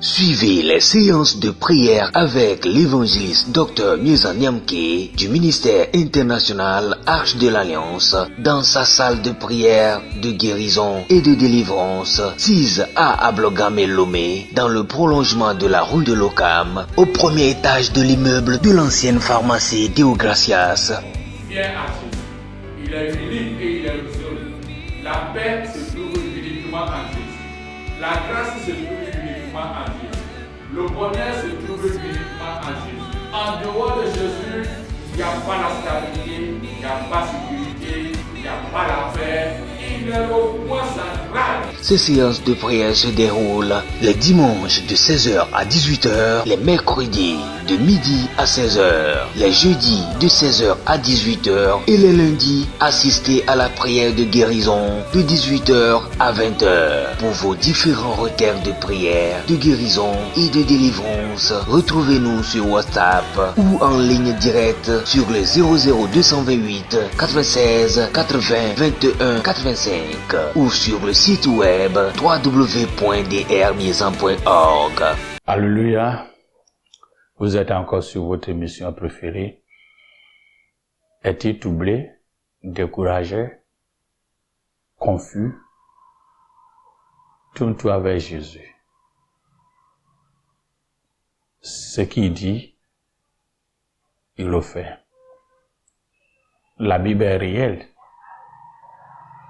Suivez les séances de prière avec l'évangéliste Dr Mieza Nyamke du ministère international Arche de l'Alliance dans sa salle de prière de guérison et de délivrance 6 à Ablogame Lomé dans le prolongement de la rue de l'Ocam au premier étage de l'immeuble de l'ancienne pharmacie Deogracias. Viens à Jésus. Il est unique et il est le seul. La paix se trouve uniquement en Jésus. La grâce se trouve uniquement en Jésus. Le bonheur se trouve uniquement en Jésus. En dehors de Jésus, il n'y a pas la stabilité, il n'y a pas la sécurité, il n'y a pas la paix. Il est le point central. Ces séances de prière se déroulent les dimanches de 16h à 18h, les mercredis de midi à 16h, les jeudis de 16h à 18h et les lundis assistez à la prière de guérison de 18h à 20h. Pour vos différents requêtes de prière, de guérison et de délivrance, retrouvez-nous sur WhatsApp ou en ligne directe sur le 00228 96 80 21 85 ou sur le site web www.drmiezan.org. Alléluia. Vous êtes encore sur votre émission préférée. Es-tu troublé, découragé, confus? Tourne-toi vers Jésus. Ce qu'il dit, il le fait. La Bible est réelle.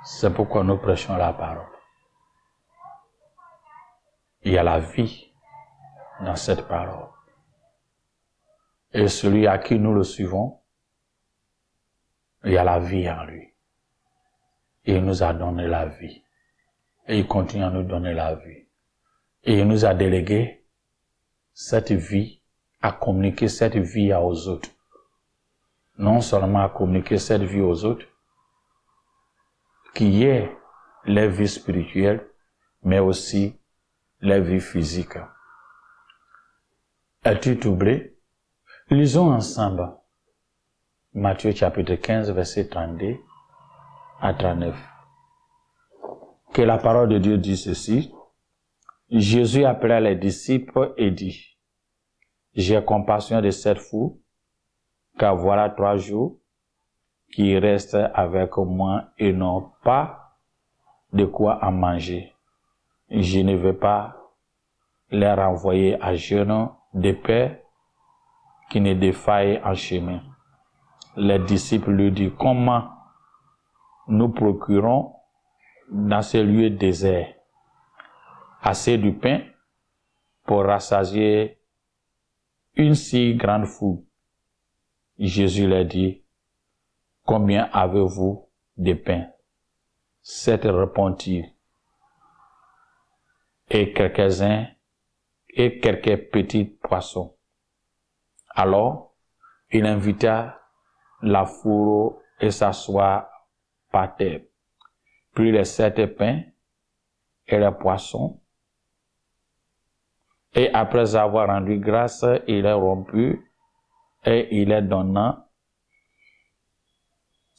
C'est pourquoi nous prêchons la parole. Il y a la vie dans cette parole. Et celui à qui nous le suivons, il y a la vie en lui. Et il nous a donné la vie. Et il continue à nous donner la vie. Et il nous a délégué cette vie, à communiquer cette vie aux autres. Non seulement à communiquer cette vie aux autres, qui est la vie spirituelle, mais aussi la vie physique. Es-tu troublé? Lisons ensemble Matthieu chapitre 15, verset 32 à 39. Que la parole de Dieu dit ceci. Jésus appela les disciples et dit, j'ai compassion de cette foule, car voilà 3 jours qui restent avec moi et n'ont pas de quoi en manger. Je ne vais pas les renvoyer à jeûne de paix qui ne défaille en chemin. Les disciples lui disent, comment nous procurons dans ce lieu désert assez du pain pour rassasier une si grande foule? Jésus leur dit, combien avez-vous de pain? 7 répondit-il. Et quelques-uns et quelques petits poissons. Alors, il invita la foule et s'assoit par terre. Puis les 7 pains et les poissons. Et après avoir rendu grâce, il les romput et il les donna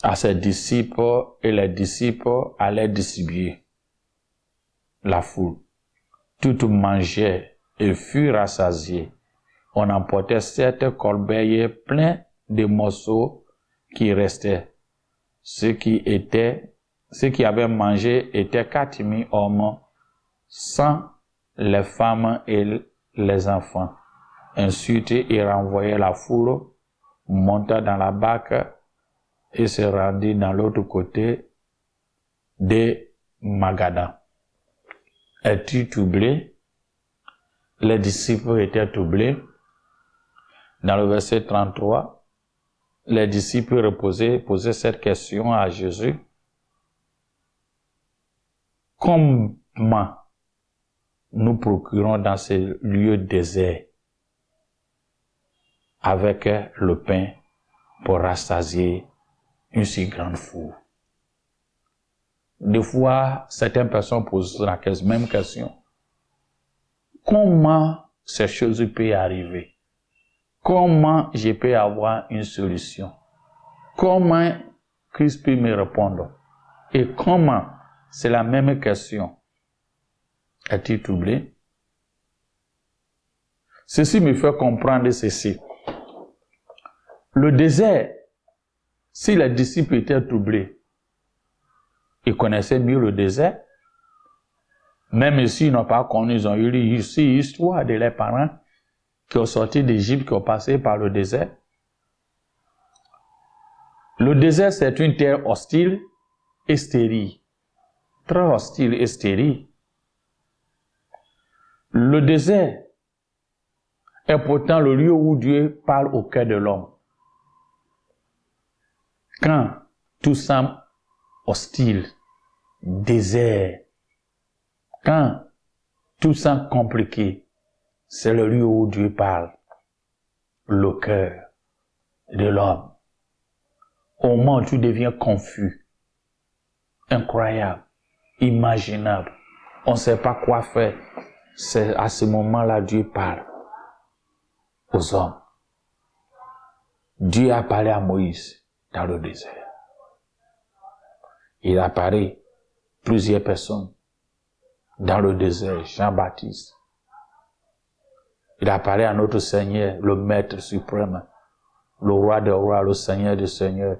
à ses disciples et les disciples allaient distribuer. La foule. Tout mangeait et fut rassasié. On emportait 7 corbeilles pleines de morceaux qui restaient. Ceux qui avaient mangé étaient 4000 hommes, sans les femmes et les enfants. Ensuite, il renvoya la foule, monta dans la barque et se rendit dans l'autre côté de Magadan. Es-tu troublé? Les disciples étaient troublés. Dans le verset 33, les disciples posaient cette question à Jésus. Comment nous procurons dans ces lieux déserts avec le pain pour rassasier une si grande foule? Des fois, certaines personnes posent la même question. Comment ces choses peuvent arriver? Comment je peux avoir une solution? Comment Christ peut me répondre? Et comment? C'est la même question. Es-tu troublé? Ceci me fait comprendre ceci. Le désert, si les disciples étaient troublés, ils connaissaient mieux le désert, même s'ils n'ont pas connu, ils ont eu ici l'histoire de leurs parents qui ont sorti d'Égypte, qui ont passé par le désert. Le désert, c'est une terre hostile et stérile. Très hostile et stérile. Le désert est pourtant le lieu où Dieu parle au cœur de l'homme. Quand tout semble hostile, désert, quand tout semble compliqué, c'est le lieu où Dieu parle, le cœur de l'homme. Au moment où tu deviens confus, incroyable, imaginable, on ne sait pas quoi faire, c'est à ce moment-là Dieu parle aux hommes. Dieu a parlé à Moïse dans le désert. Il a parlé plusieurs personnes dans le désert, Jean-Baptiste. Il a parlé à notre Seigneur, le Maître suprême, le Roi des rois, le Seigneur des seigneurs,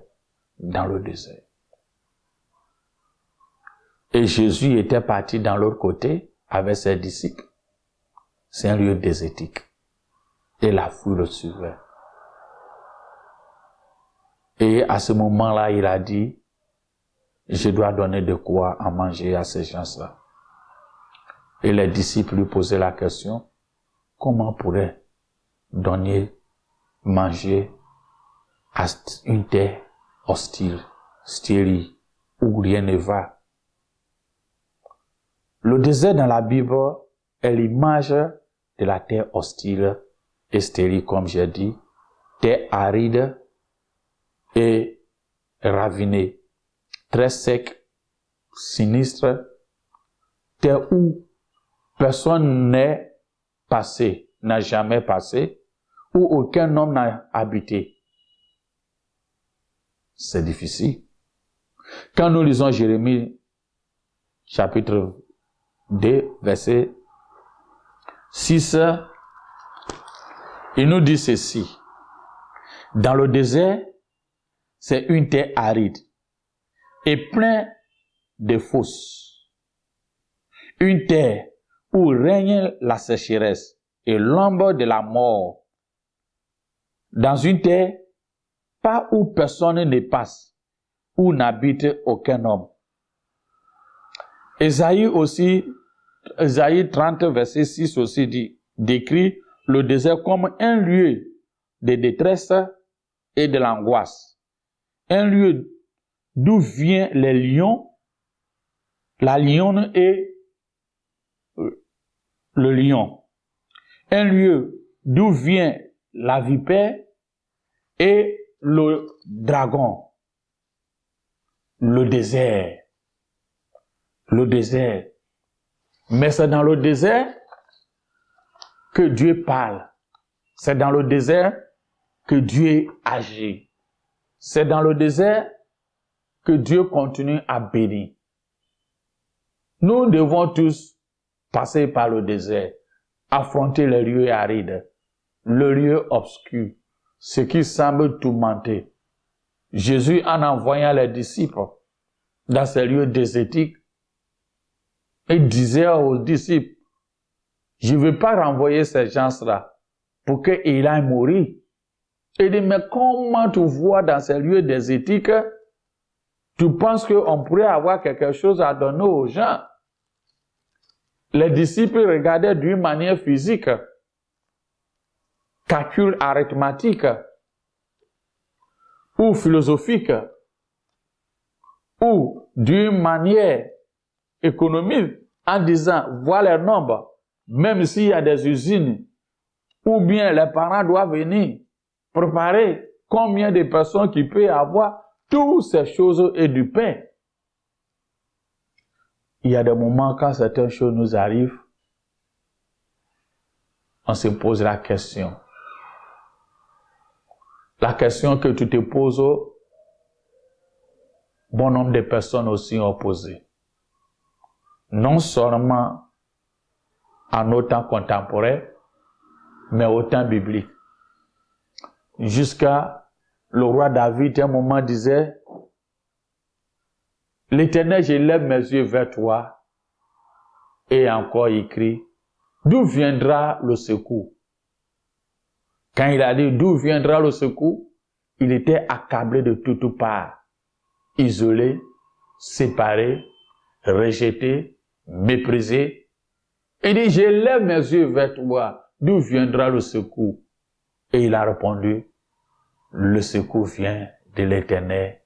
dans le désert. Et Jésus était parti dans l'autre côté avec ses disciples. C'est un lieu désertique. Et la foule le suivait. Et à ce moment-là, il a dit, je dois donner de quoi à manger à ces gens-là. Et les disciples lui posaient la question, comment pourrait donner, manger à une terre hostile, stérile, où rien ne va? Le désert dans la Bible est l'image de la terre hostile et stérile, comme j'ai dit, terre aride et ravinée, très sec, sinistre, terre où personne n'est passé, n'a jamais passé, où aucun homme n'a habité. C'est difficile. Quand nous lisons Jérémie, chapitre 2, verset 6, il nous dit ceci. Dans le désert, c'est une terre aride et pleine de fosses. Une terre où règne la sécheresse et l'ombre de la mort. Dans une terre, pas où personne ne passe, où n'habite aucun homme. Ésaïe 30, verset 6 aussi décrit le désert comme un lieu de détresse et de l'angoisse. Un lieu d'où viennent les lions, la lionne et le lion. Un lieu d'où vient la vipère et le dragon. Le désert. Le désert. Mais c'est dans le désert que Dieu parle. C'est dans le désert que Dieu agit. C'est dans le désert que Dieu continue à bénir. Nous devons tous passer par le désert, affronter les lieux arides, le lieu obscur, ce qui semble tourmenter. Jésus, en envoyant les disciples dans ces lieux désertiques, il disait aux disciples, je ne veux pas renvoyer ces gens-là pour qu'ils aillent mourir. Il dit, mais comment tu vois dans ces lieux désertiques, tu penses qu'on pourrait avoir quelque chose à donner aux gens? Les disciples regardaient d'une manière physique, calcul arithmétique, ou philosophique, ou d'une manière économique, en disant, voilà le nombre, même s'il y a des usines, ou bien les parents doivent venir préparer combien de personnes qui peuvent avoir toutes ces choses et du pain. Il y a des moments quand certaines choses nous arrivent, on se pose la question. La question que tu te poses, bon nombre de personnes aussi ont posé. Non seulement en nos temps contemporains, mais au temps biblique. Jusqu'à le roi David, à un moment, disait, « L'Éternel, je lève mes yeux vers toi. » Et encore écrit, « D'où viendra le secours ?» Quand il a dit, « D'où viendra le secours ?» Il était accablé de toutes parts, isolé, séparé, rejeté, méprisé. Il dit, « Je lève mes yeux vers toi. D'où viendra le secours ?» Et il a répondu, « Le secours vient de l'Éternel,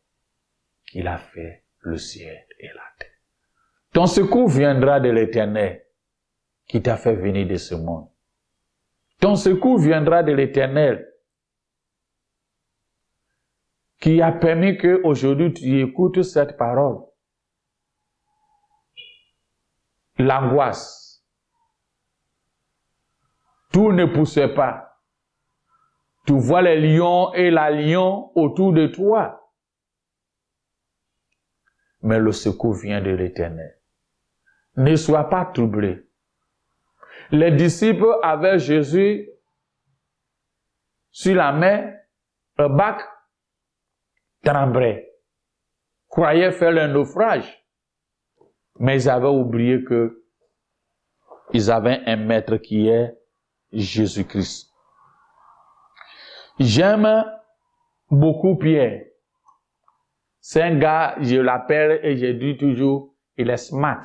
qu'il a fait le ciel et la terre. » Ton secours viendra de l'Éternel, qui t'a fait venir de ce monde. Ton secours viendra de l'Éternel, qui a permis qu'aujourd'hui tu écoutes cette parole. L'angoisse. Tout ne poussait pas. Tu vois les lions et la lion autour de toi. Mais le secours vient de l'Éternel. Ne sois pas troublé. Les disciples avaient Jésus sur la mer, le bac tremblait, croyaient faire le naufrage. Mais ils avaient oublié que ils avaient un maître qui est Jésus-Christ. J'aime beaucoup Pierre. C'est un gars, je l'appelle et je dis toujours, il est smart,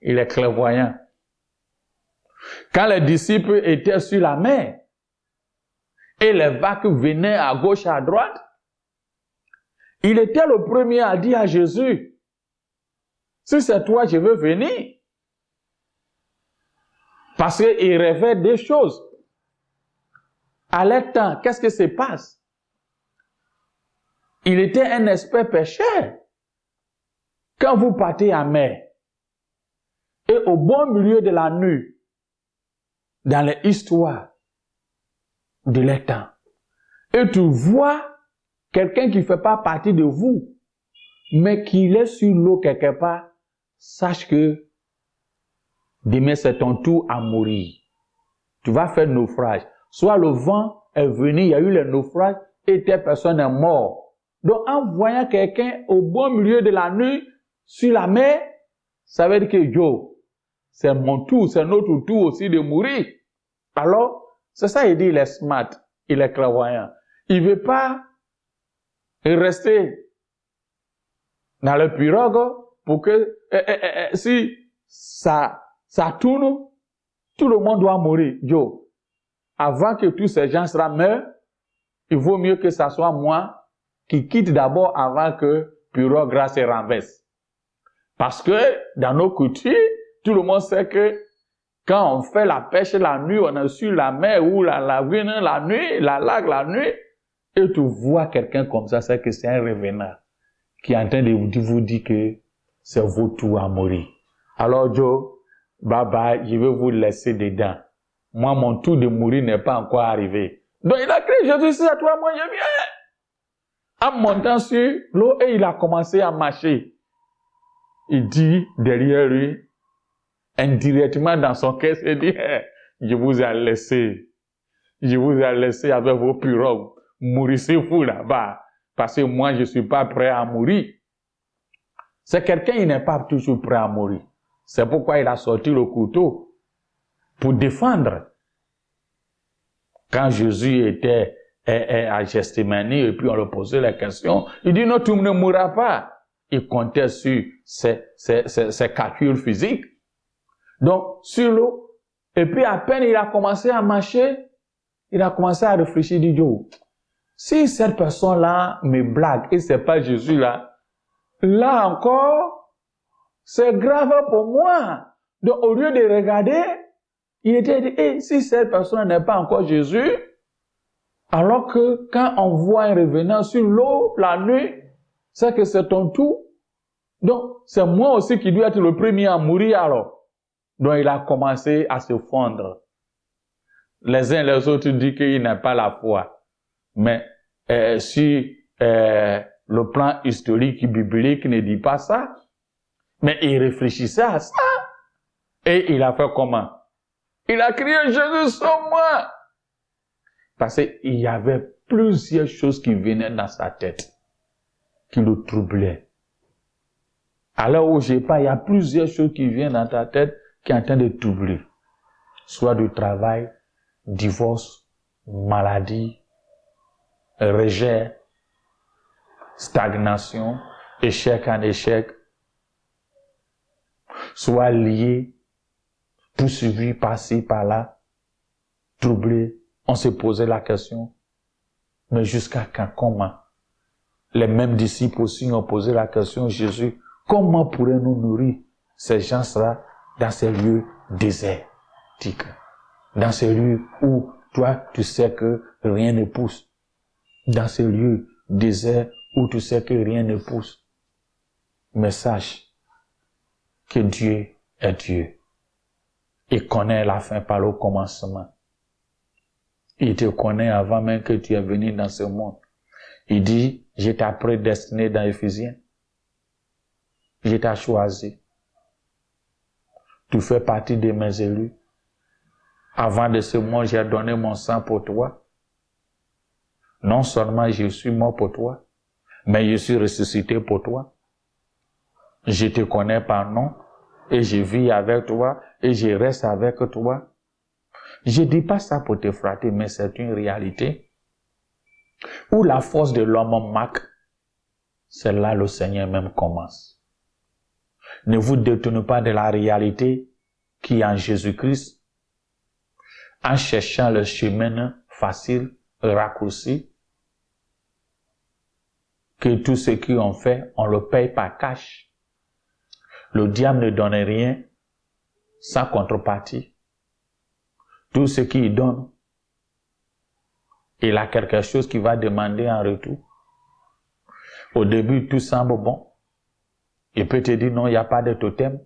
il est clairvoyant. Quand les disciples étaient sur la mer et les vagues venaient à gauche, à droite, il était le premier à dire à Jésus, si c'est toi, je veux venir. Parce qu'il rêvait des choses. À l'état, qu'est-ce qui se passe? Il était un expert pêcheur. Quand vous partez à mer, et au bon milieu de la nuit, dans les histoires de l'état, et tu vois quelqu'un qui ne fait pas partie de vous, mais qui est sur l'eau quelque part, sache que demain c'est ton tour à mourir. Tu vas faire naufrage. Soit le vent est venu, il y a eu le naufrage, et telle personne est morte. Donc en voyant quelqu'un au bon milieu de la nuit, sur la mer, ça veut dire que yo, c'est mon tour, c'est notre tour aussi de mourir. Alors, c'est ça il dit, il est smart, il est clairvoyant. Il ne veut pas rester dans le pirogue pour que si ça tourne, tout le monde doit mourir. Yo, avant que tous ces gens meurent, il vaut mieux que ça soit moi qui quitte d'abord avant que pirogue se renverse. Parce que dans nos coutumes, tout le monde sait que quand on fait la pêche la nuit, on est sur la mer ou la lagune la nuit, la lac la nuit, et tu vois quelqu'un comme ça, c'est que c'est un revenant qui est en train de vous dire que c'est votre tour à mourir. Alors Joe, bye bye, je vais vous laisser dedans. Moi, mon tour de mourir n'est pas encore arrivé. Donc il a crié, Jésus, c'est à toi, moi je viens. En montant sur l'eau, et il a commencé à marcher. Il dit derrière lui, indirectement dans son cœur, il dit, je vous ai laissé avec vos pirogues, mourissez-vous là-bas, parce que moi je suis pas prêt à mourir. C'est quelqu'un qui n'est pas toujours prêt à mourir. C'est pourquoi il a sorti le couteau pour défendre. Quand Jésus était à Gethsémani et puis on lui posait la question, il dit non, tu ne mourras pas. Il comptait sur ses calculs physiques. Donc, sur l'eau, et puis à peine il a commencé à marcher, il a commencé à réfléchir, il dit, oh, si cette personne-là me blague et c'est pas Jésus là encore, c'est grave pour moi. Donc, au lieu de regarder, il était dit, hey, si cette personne n'est pas encore Jésus, alors que quand on voit un revenant sur l'eau la nuit, c'est que c'est ton tour. Donc, c'est moi aussi qui dois être le premier à mourir alors. Donc, il a commencé à se fondre. Les uns et les autres disent qu'il n'a pas la foi. Mais si le plan historique biblique ne dit pas ça, mais il réfléchissait à ça. Et il a fait comment? Il a crié, Jésus, sauve-moi! Parce qu'il y avait plusieurs choses qui venaient dans sa tête, qui le troublaient. Alors où j'ai pas, il y a plusieurs choses qui viennent dans ta tête qui sont en train de troubler. Soit du travail, divorce, maladie, rejet, stagnation, échec en échec, soit lié, poursuivi par-ci, par-là, troublé. On s'est posé la question, mais jusqu'à quand, comment? Les mêmes disciples aussi ont posé la question, Jésus, comment pourrons-nous nourrir ces gens-là dans ces lieux désertiques, dans ces lieux où toi, tu sais que rien ne pousse, dans ces lieux déserts où tu sais que rien ne pousse. Mais sache que Dieu est Dieu. Il connaît la fin par le commencement. Il te connaît avant même que tu es venu dans ce monde. Il dit, je t'ai prédestiné dans Éphésiens. Je t'ai choisi. Tu fais partie de mes élus. Avant de ce monde, j'ai donné mon sang pour toi. Non seulement je suis mort pour toi, mais je suis ressuscité pour toi. Je te connais par nom et je vis avec toi et je reste avec toi. Je dis pas ça pour te flatter, mais c'est une réalité. Où la force de l'homme manque, c'est là le Seigneur même commence. Ne vous détournez pas de la réalité qui est en Jésus-Christ, en cherchant le chemin facile, raccourci, que tout ce qu'on fait, on le paye par cash. Le diable ne donne rien sans contrepartie. Tout ce qu'il donne, il a quelque chose qu'il va demander en retour. Au début, tout semble bon. Il peut te dire non, il n'y a pas de totem.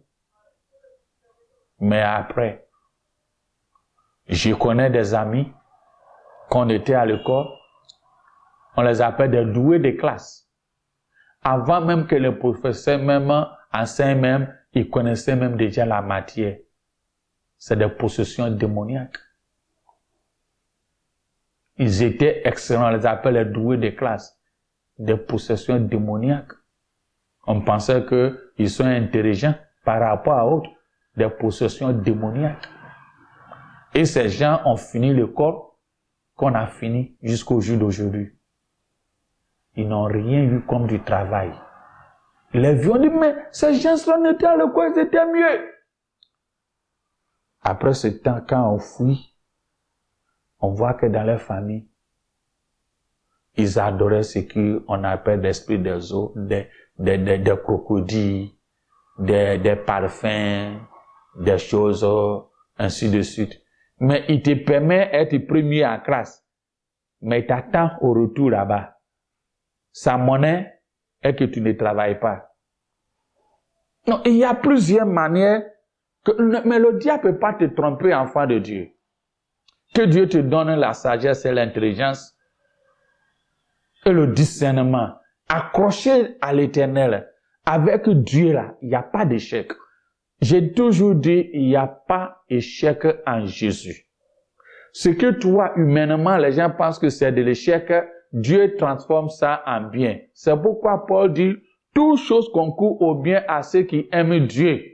Mais après, je connais des amis, quand on était à l'école, on les appelle des doués de classe. Avant même que le professeur même enseigne même, ils connaissaient même déjà la matière. C'est des possessions démoniaques. Ils étaient excellents, on les appelle les doués de classe. Des possessions démoniaques. On pensait qu'ils sont intelligents par rapport à autres. Des possessions démoniaques. Et ces gens ont fini l'école qu'on a fini jusqu'au jour d'aujourd'hui. Ils n'ont rien eu comme du travail. Les vieux ont dit, mais ces gens-là n'étaient à l'école, c'était mieux. Après ce temps, quand on fuit, on voit que dans leur famille, ils adoraient ce qu'on appelle l'esprit des eaux, des crocodiles, des parfums, des choses, ainsi de suite. Mais il te permet d'être premier en classe. Mais il t'attend au retour là-bas. Sa monnaie est que tu ne travailles pas. Non, il y a plusieurs manières mais le diable ne peut pas te tromper, enfant de Dieu. Que Dieu te donne la sagesse et l'intelligence et le discernement. Accroché à l'Éternel. Avec Dieu là, il n'y a pas d'échec. J'ai toujours dit, il n'y a pas d'échec en Jésus. Ce que toi, humainement, les gens pensent que c'est de l'échec, Dieu transforme ça en bien. C'est pourquoi Paul dit, toute chose concourt au bien à ceux qui aiment Dieu.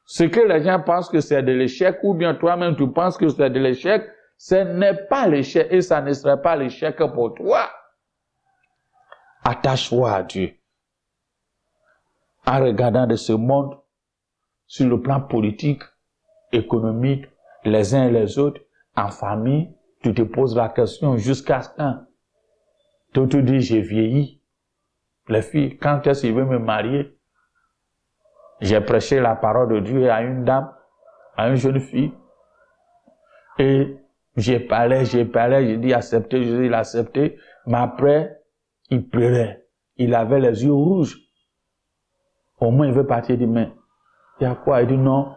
Ce que les gens pensent que c'est de l'échec, ou bien toi-même tu penses que c'est de l'échec, ce n'est pas l'échec et ça ne serait pas l'échec pour toi. Attache-toi à Dieu. En regardant de ce monde, sur le plan politique, économique, les uns et les autres, en famille, tu te poses la question jusqu'à quand? Tu te dis, j'ai vieilli. Les filles, quand est-ce qu'ils veulent me marier? J'ai prêché la parole de Dieu à une dame, à une jeune fille. Et j'ai parlé, j'ai dit accepter, Jésus, il a accepté. Mais après, il pleurait. Il avait les yeux rouges. Au moins, il veut partir. Il dit, mais, il y a quoi? Il dit, non.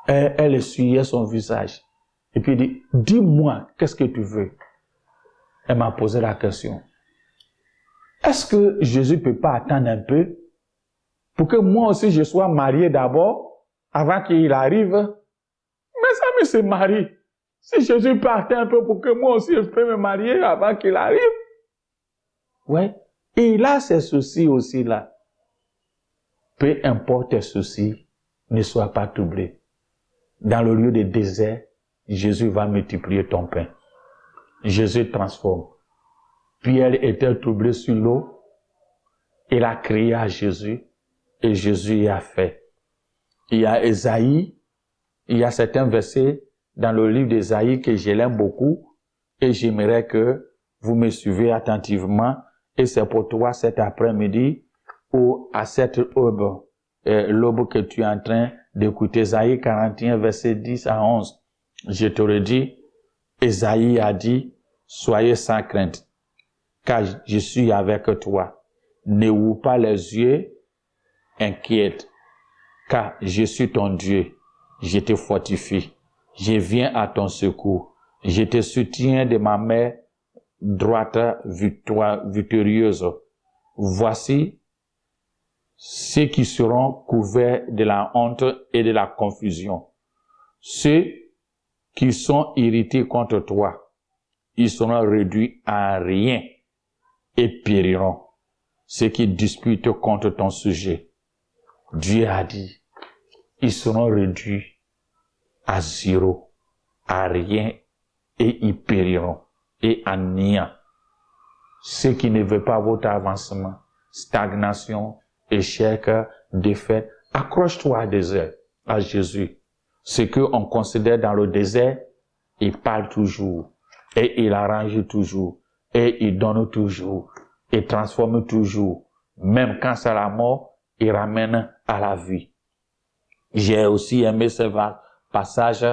Elle essuyait son visage. Et puis il dit, dis-moi, qu'est-ce que tu veux? Elle m'a posé la question. Est-ce que Jésus ne peut pas attendre un peu pour que moi aussi je sois marié d'abord, avant qu'il arrive? Mais il se marie. Si Jésus partait un peu pour que moi aussi je peux me marier avant qu'il arrive. Ouais. Et il a ses soucis aussi là. Peu importe tes soucis, ne sois pas troublé. Dans le lieu de désert, Jésus va multiplier ton pain. Jésus transforme. Pierre était troublé sur l'eau. Il a crié à Jésus et Jésus y a fait. Il y a Ésaïe, il y a certains versets dans le livre d'Ésaïe que je l'aime beaucoup et j'aimerais que vous me suivez attentivement et c'est pour toi cet après-midi ou à cette aube, l'aube que tu es en train d'écouter, Ésaïe 41 verset 10 à 11. Je te le dis, Ésaïe a dit, soyez sans crainte, car je suis avec toi. N'aie pas les yeux inquiètes, car je suis ton Dieu. Je te fortifie. Je viens à ton secours. Je te soutiens de ma main droite victorieuse. Voici ceux qui seront couverts de la honte et de la confusion. Ceux qui sont irrités contre toi, ils seront réduits à rien et périront. Ceux qui disputent contre ton sujet, Dieu a dit, ils seront réduits à zéro, à rien, et ils périront, et à néant. Ceux qui ne veulent pas votre avancement, stagnation, échec, défaite, accroche-toi à désert, à Jésus. Ce qu'on considère dans le désert, il parle toujours, et il arrange toujours, et il donne toujours, il transforme toujours. Même quand c'est la mort, il ramène à la vie. J'ai aussi aimé ce passage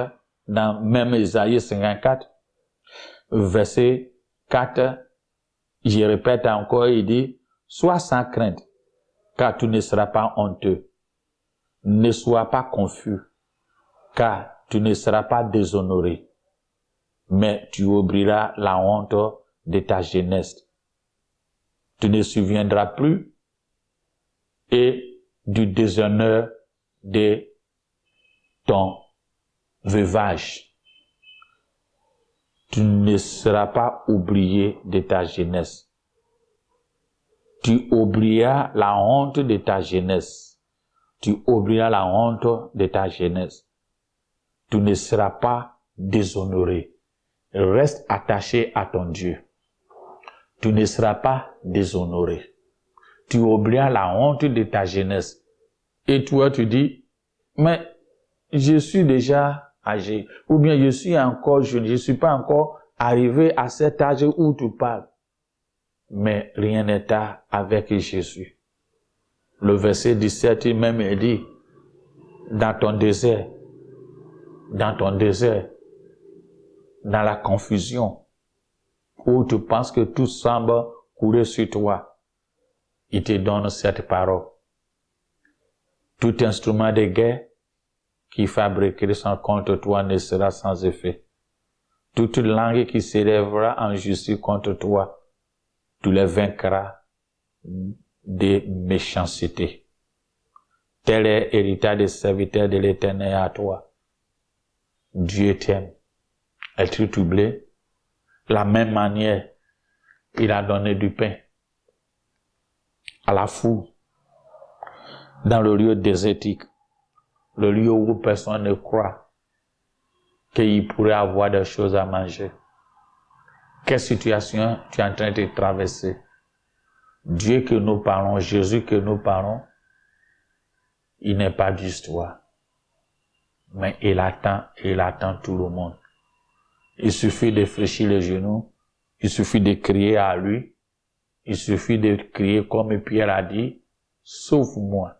dans même Isaïe 54, verset 4. Je répète encore, il dit, sois sans crainte, car tu ne seras pas honteux. Ne sois pas confus, car tu ne seras pas déshonoré. Mais tu oublieras la honte de ta jeunesse. Tu ne te souviendras plus et du déshonneur de ton veuvage. Tu ne seras pas oublié de ta jeunesse. Tu oublieras la honte de ta jeunesse. Tu oublieras la honte de ta jeunesse. Tu ne seras pas déshonoré. Reste attaché à ton Dieu. Tu ne seras pas déshonoré. Tu oublieras la honte de ta jeunesse. Et toi, tu dis, mais je suis déjà âgé, ou bien je suis encore jeune, je ne suis pas encore arrivé à cet âge où tu parles. Mais rien n'est tard avec Jésus. Le verset 17 même il dit, dans ton désert, dans la confusion, où tu penses que tout semble couler sur toi, il te donne cette parole. Tout instrument de guerre qui fabriquerait contre toi ne sera sans effet. Toute langue qui s'élèvera en justice contre toi, tu les vaincras de méchanceté. Tel est l'héritage des serviteurs de l'Éternel à toi. Dieu t'aime. Es-tu troublé? La même manière, il a donné du pain à la foule dans le lieu désertique, le lieu où personne ne croit qu'il pourrait avoir des choses à manger. Quelle situation tu es en train de traverser? Dieu que nous parlons, Jésus que nous parlons, il n'est pas d'histoire. Mais il attend tout le monde. Il suffit de fléchir les genoux, il suffit de crier à lui, il suffit de crier comme Pierre a dit, sauve-moi,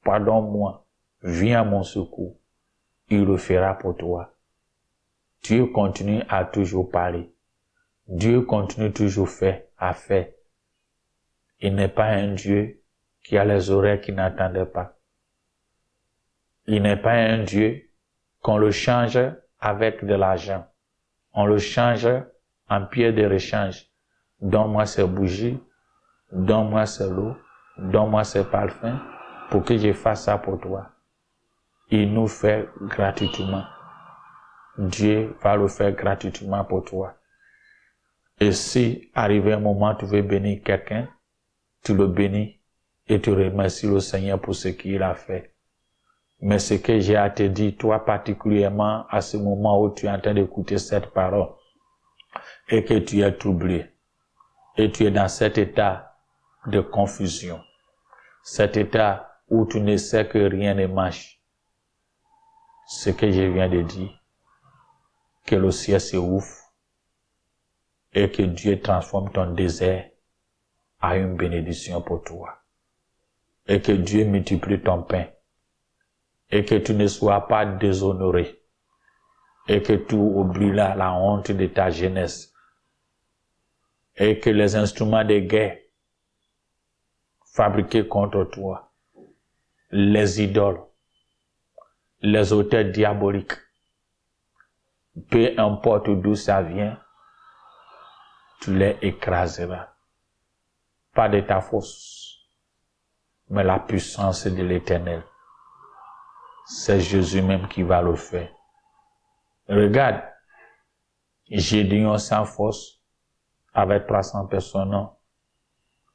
pardonne-moi, viens à mon secours. Il le fera pour toi. Dieu continue à toujours parler. Dieu continue toujours à faire. Il n'est pas un Dieu qui a les oreilles qui n'entendent pas. Il n'est pas un Dieu qu'on le change avec de l'argent. On le change en pierre de rechange. Donne-moi ces bougies, donne-moi ces lots, donne-moi ces parfums pour que je fasse ça pour toi. Il nous fait gratuitement. Dieu va le faire gratuitement pour toi. Et si, arrivé un moment, tu veux bénir quelqu'un, tu le bénis et tu remercies le Seigneur pour ce qu'il a fait. Mais ce que j'ai à te dire, toi particulièrement, à ce moment où tu es en train d'écouter cette parole, et que tu es troublé, et tu es dans cet état de confusion, cet état où tu ne sais que rien ne marche, ce que je viens de dire, que le ciel se ouvre, et que Dieu transforme ton désert en une bénédiction pour toi, et que Dieu multiplie ton pain, et que tu ne sois pas déshonoré, et que tu oublies la honte de ta jeunesse, et que les instruments de guerre fabriqués contre toi, les idoles, les auteurs diaboliques, peu importe d'où ça vient, tu les écraseras. Pas de ta force, mais la puissance de l'Éternel. C'est Jésus même qui va le faire. Regarde, Gédéon sans force, avec 300 personnes,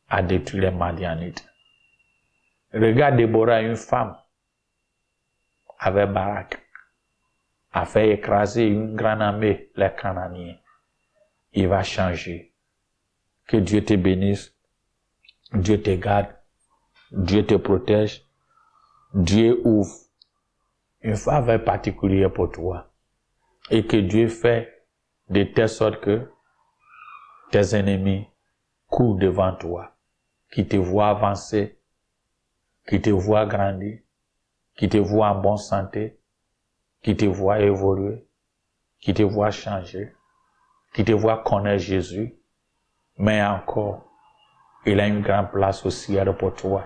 a détruit les Madianites. Regarde Déborah, une femme, avec Barak, a fait écraser une grande armée, les Cananéens. Il va changer. Que Dieu te bénisse, Dieu te garde, Dieu te protège, Dieu ouvre une faveur particulière pour toi. Et que Dieu fait de telle sorte que tes ennemis courent devant toi, qui te voient avancer, qui te voient grandir, qui te voient en bonne santé, qui te voient évoluer, qui te voient changer, qui te voient connaître Jésus, mais encore, il a une grande place au ciel pour toi.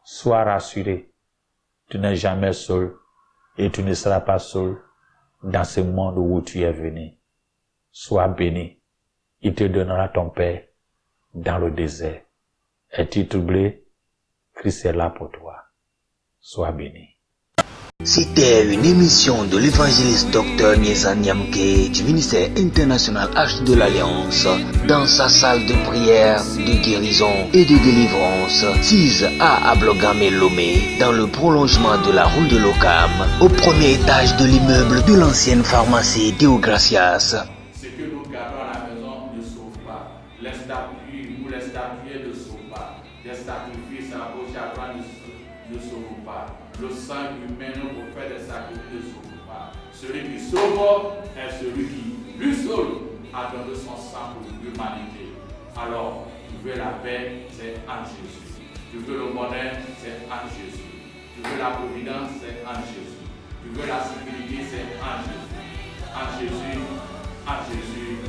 Sois rassuré, tu n'es jamais seul et tu ne seras pas seul dans ce monde où tu es venu. Sois béni, il te donnera ton Père dans le désert. Es-tu troublé? Christ est là pour toi. Sois béni. C'était une émission de l'évangéliste Dr Nieza Niamke du ministère international Arche de l'Alliance dans sa salle de prière, de guérison et de délivrance 6A à Blogame Lomé dans le prolongement de la rue de l'Ocam au premier étage de l'immeuble de l'ancienne pharmacie Deo Gracias. Ce que nous gardons à la maison ne sauve pas. Les statues ou les statues ne sauvent pas. Les sacrifices à gauche et à droite ne sauvent pas. Le sang humain pour faire des sacrifices ne sauve pas. Celui qui sauve est celui qui, lui seul, a donné son sang pour l'humanité. Alors, tu veux la paix, c'est en Jésus. Tu veux le bonheur, c'est en Jésus. Tu veux la providence, c'est en Jésus. Tu veux la sécurité, c'est en Jésus. En Jésus, en Jésus,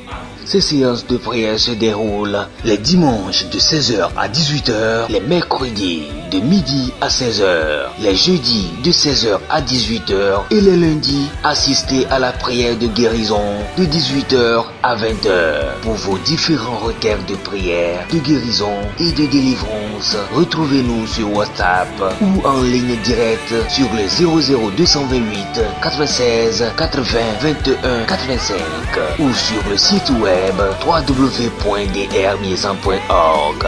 en Jésus. Ces séances de prière se déroulent les dimanches de 16h à 18h, les mercredis de midi à 16h, les jeudis de 16h à 18h et les lundis, assistez à la prière de guérison de 18h à 20h. Pour vos différents requêtes de prière, de guérison et de délivrance, retrouvez-nous sur WhatsApp ou en ligne directe sur le 00228 96 80 21 85 ou sur le site web www.drmiezan.org.